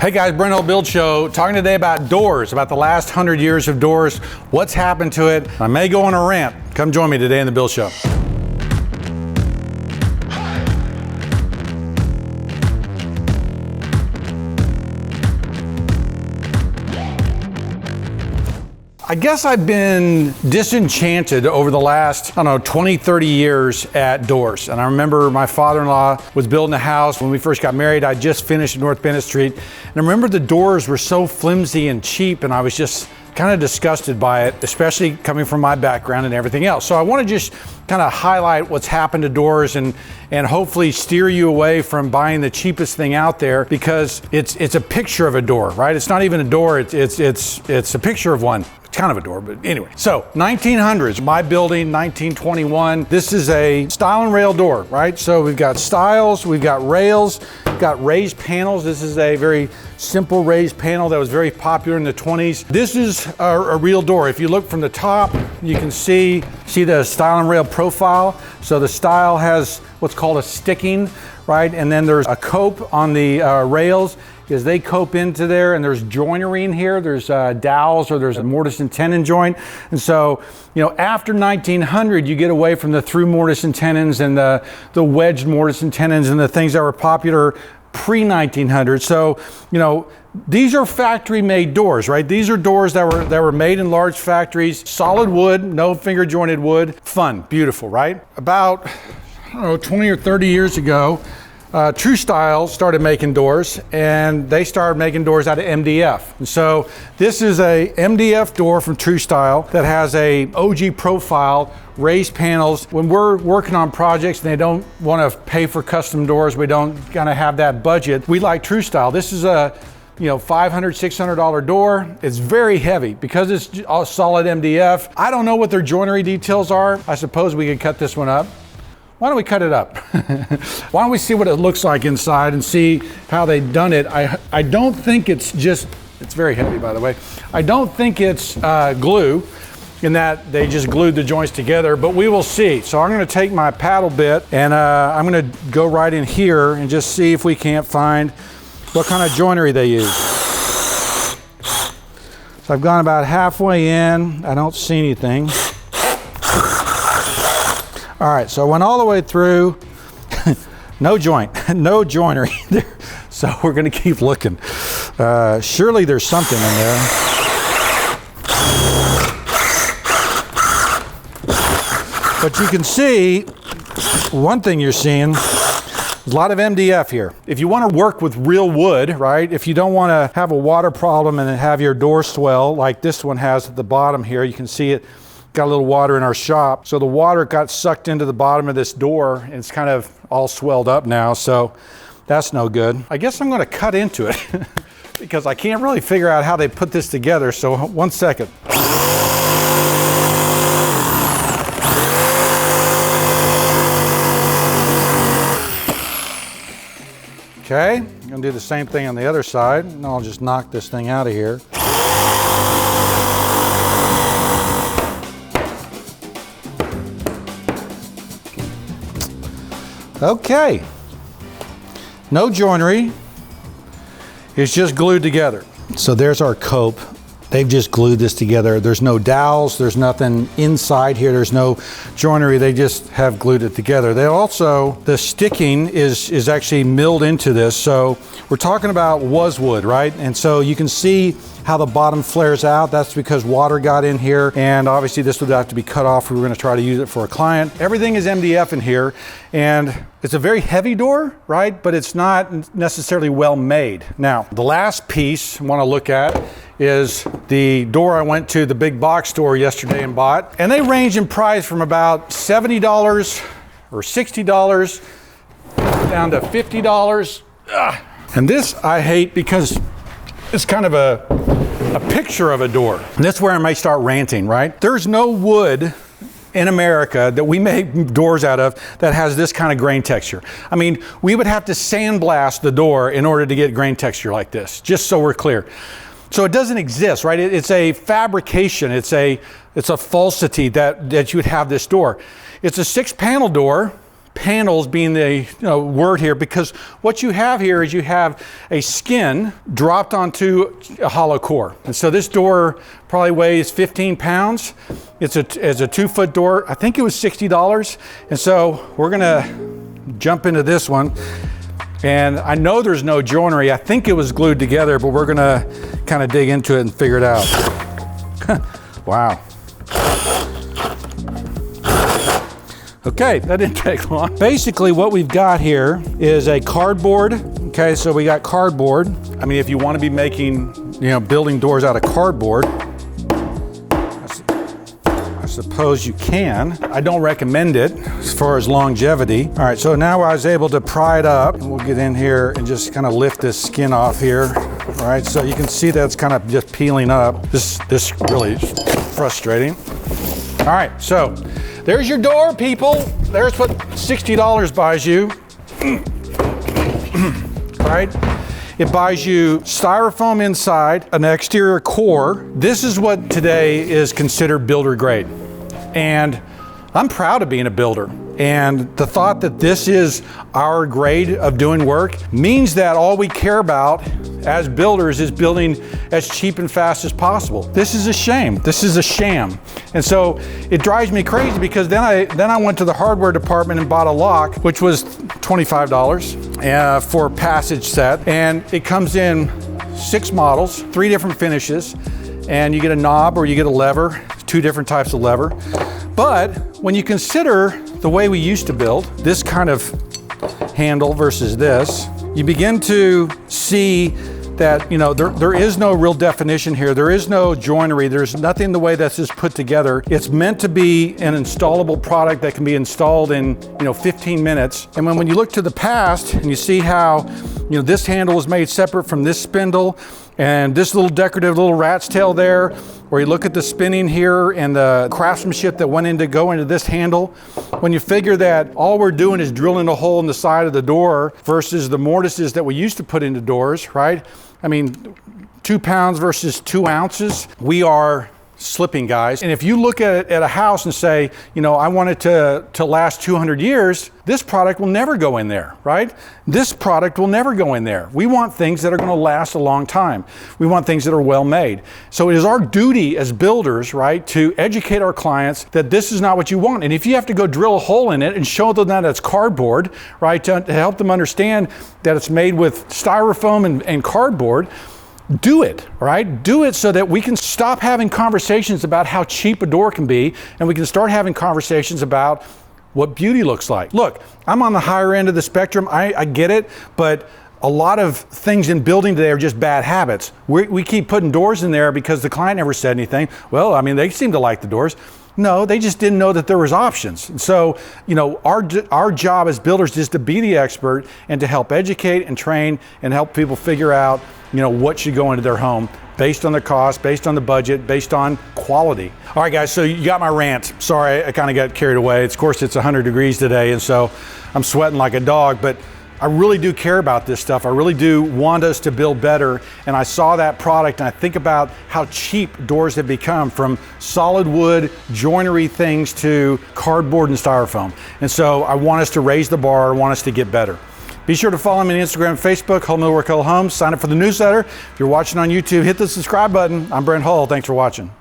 Hey guys, Brent Hull Build Show, talking today about doors, about the last 100 years of doors, what's happened to it. I may go on a rant. Come join me today in the Build Show. I guess I've been disenchanted over the last, 20, 30 years at doors. And I remember my father-in-law was building a house. When we first got married, I just finished North Bennett Street. And I remember the doors were so flimsy and cheap, and I was just kind of disgusted by it, especially coming from my background and everything else. So I want to just kind of highlight what's happened to doors and hopefully steer you away from buying the cheapest thing out there, because it's a picture of a door, right? It's not even a door, it's a picture of one. It's kind of a door, but anyway. So 1900s, my building, 1921. This is a stile and rail door, right? So we've got stiles, we've got rails, we've got raised panels. This is a very simple raised panel that was very popular in the 20s. This is a real door. If you look from the top, you can see the stile and rail profile. So the stile has what's called a sticking, right? And then there's a cope on the rails, because they cope into there, and there's joinery in here. There's dowels, or there's a mortise and tenon joint. And so, after 1900, you get away from the through mortise and tenons and the wedged mortise and tenons and the things that were popular pre-1900. So, these are factory-made doors, right? These are doors that were made in large factories, solid wood, no finger jointed wood, fun, beautiful, right? About 20 or 30 years ago, True Stile started making doors, and they started making doors out of MDF. And so this is a MDF door from True Stile that has a OG profile, raised panels. When we're working on projects and they don't want to pay for custom doors, we don't kind of have that budget, we like True Stile. This is a $500, $600 door. It's very heavy because it's all solid MDF. I don't know what their joinery details are. I suppose we could cut this one up. Why don't we cut it up? Why don't we see what it looks like inside and see how they've done it. I don't think it's very heavy, by the way. I don't think it's glue, in that they just glued the joints together, but we will see. So I'm gonna take my paddle bit and I'm gonna go right in here and just see if we can't find what kind of joinery they use. So I've gone about halfway in. I don't see anything. All right, so I went all the way through. No joint, no joinery there. So we're gonna keep looking. Surely there's something in there. But you can see, one thing you're seeing, there's a lot of MDF here. If you want to work with real wood, right? If you don't want to have a water problem and have your door swell like this one has at the bottom here, you can see it got a little water in our shop. So the water got sucked into the bottom of this door, and it's kind of all swelled up now. So that's no good. I guess I'm going to cut into it because I can't really figure out how they put this together. So one second. Okay, I'm gonna do the same thing on the other side, and I'll just knock this thing out of here. Okay, no joinery, it's just glued together. So there's our cope. They've just glued this together. There's no dowels, there's nothing inside here, there's no joinery, they just have glued it together. They also, the sticking is actually milled into this. So we're talking about was wood, right? And so you can see how the bottom flares out. That's because water got in here, and obviously this would have to be cut off. We were gonna try to use it for a client. Everything is MDF in here, and it's a very heavy door, right? But it's not necessarily well made. Now, the last piece I wanna look at is the door I went to the big box store yesterday and bought. And they range in price from about $70 or $60 down to $50. Ugh. And this I hate because it's kind of a picture of a door. And that's where I might start ranting, right? There's no wood in America that we make doors out of that has this kind of grain texture. I mean, we would have to sandblast the door in order to get grain texture like this, just so we're clear. So it doesn't exist, right? It's a fabrication. It's a falsity that you would have this door. It's a 6-panel door, panels being the word here, because what you have here is you have a skin dropped onto a hollow core. And so this door probably weighs 15 pounds. It's a 2-foot door. I think it was $60. And so we're gonna jump into this one. And I know there's no joinery. I think it was glued together, but we're gonna kind of dig into it and figure it out. Wow. Okay, that didn't take long. Basically what we've got here is a cardboard. Okay, so we got cardboard. I mean, if you want to be making, building doors out of cardboard, I suppose you can. I don't recommend it as far as longevity. All right, so now I was able to pry it up, and we'll get in here and just kind of lift this skin off here. All right, so you can see that's kind of just peeling up. This really is frustrating. All right, so there's your door, people. There's what $60 buys you. Right? It buys you styrofoam inside, an exterior core. This is what today is considered builder grade. And I'm proud of being a builder. And the thought that this is our grade of doing work means that all we care about as builders is building as cheap and fast as possible. This is a shame. This is a sham. And so it drives me crazy, because then I went to the hardware department and bought a lock, which was $25 for a passage set. And it comes in 6 models, 3 different finishes, and you get a knob or you get a lever, 2 different types of lever. But when you consider the way we used to build, this kind of handle versus this, you begin to see that there is no real definition here. There is no joinery. There's nothing the way this is put together. It's meant to be an installable product that can be installed in 15 minutes. And when you look to the past and you see how this handle is made separate from this spindle, and this little decorative little rat's tail there, or you look at the spinning here and the craftsmanship that went into go into this handle, when you figure that all we're doing is drilling a hole in the side of the door versus the mortises that we used to put into doors, right? I mean, 2 pounds versus 2 ounces, we are slipping, guys. And if you look at a house and say, I want it to last 200 years, this product will never go in there, right? This product will never go in there. We want things that are going to last a long time. We want things that are well made. So it is our duty as builders, right, to educate our clients that this is not what you want. And if you have to go drill a hole in it and show them that it's cardboard, right, to help them understand that it's made with styrofoam and cardboard, do it, right? Do it so that we can stop having conversations about how cheap a door can be, and we can start having conversations about what beauty looks like. Look, I'm on the higher end of the spectrum. I get it, but a lot of things in building today are just bad habits. We keep putting doors in there because the client never said anything. Well, I mean, they seem to like the doors. No, they just didn't know that there was options. And so, our job as builders is to be the expert and to help educate and train and help people figure out, what should go into their home based on the cost, based on the budget, based on quality. All right, guys, so you got my rant. Sorry, I kind of got carried away. Of course, it's 100 degrees today, and so I'm sweating like a dog, but I really do care about this stuff. I really do want us to build better. And I saw that product and I think about how cheap doors have become, from solid wood, joinery things to cardboard and styrofoam. And so I want us to raise the bar. I want us to get better. Be sure to follow me on Instagram and Facebook, Hull Millwork Hull Homes. Sign up for the newsletter. If you're watching on YouTube, hit the subscribe button. I'm Brent Hull. Thanks for watching.